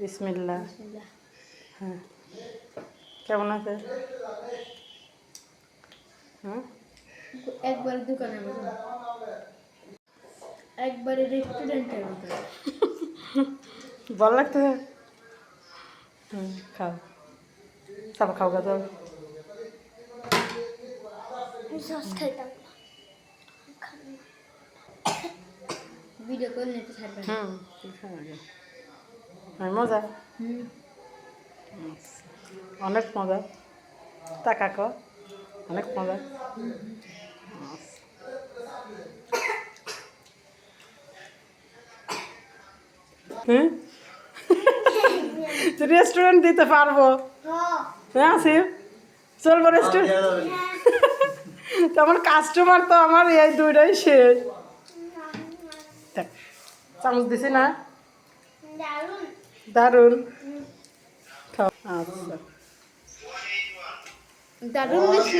বিসমিল্লাহ। বিসমিল্লাহ। হ্যাঁ, কেমন আছে? হুম, একবার দোকানের মতো, একবারে রেস্টুরেন্টের মতো। ভালো লাগতো। খাও, সব খাও গা তো। সস খাইতাম না। ভিডিও করে নিতে ছাড়বেন। মজা, হুম। অনেক মজা। তা কাকো অনেক মজা। হুম, রেস্টুরেন্ট দিতে পারবো। হ্যাঁ আসিফ, চলবো রেস্টুরেন্ট। তো আমার কাস্টমার তো আমার এই দুইটাই শেষ। দেখ, চামচ দিছি না, দারুন। খাও। আচ্ছা, দারুণ বেশি।